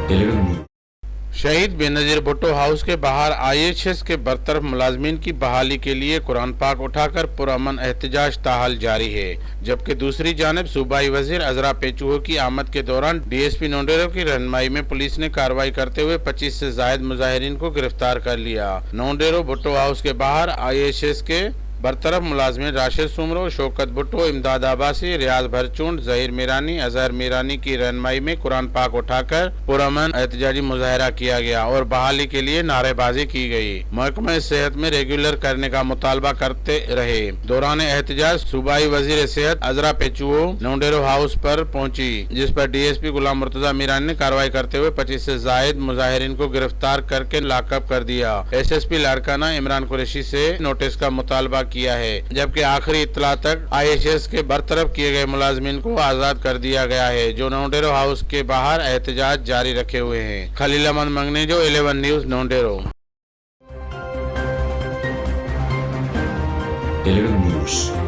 शहीद बेनजीर भुट्टो हाउस के बाहर IHS के बरतरफ मुलाजमीन की बहाली के लिए कुरान पाक उठाकर पुरअमन एहतजाज ताहाल जारी है, जबकि दूसरी जानिब सूबाई वजीर अजरा पेचुहो की आमद के दौरान DSP नौंडेरो की रहनुमाई में पुलिस ने कार्रवाई करते हुए 25 से जायद मुजाहिरीन को गिरफ्तार कर लिया। नौंडेरो भुट्टो हाउस के बाहर IHS के बरतरफ मुलाजमीन राशिद सुमरो, शौकत भुट्टो, इमदाद आबासी, रियाज भरचूंड, जहीर मीरानी, अजहर मीरानी की रहनुमाई में कुरान पाक उठाकर पुरअमन एहतजाजी मुजाहरा किया गया और बहाली के लिए नारेबाजी की गई। महकमा सेहत में रेगुलर करने का मुतालबा करते रहे। दौरान एहतजाज सूबाई वजीर सेहत अजरा पेचुहो नौंडेरो हाउस पर पहुंची, जिस पर DSP गुलाम मुर्तजा मीरानी ने कार्रवाई करते हुए 25 से जायद मुजाहिरीन को गिरफ्तार करके लाकअप कर दिया। SSP लाड़काना इमरान कुरैशी से नोटिस का मुतालबा किया है, जबकि आखिरी इत्तला तक IHS के बरतरफ किए गए मुलाजमीन को आजाद कर दिया गया है, जो नौंडेरो हाउस के बाहर एहतजाज जारी रखे हुए हैं। खलील अहमद मंगनेजो, 11 न्यूज, नौंडेरो। 11 News।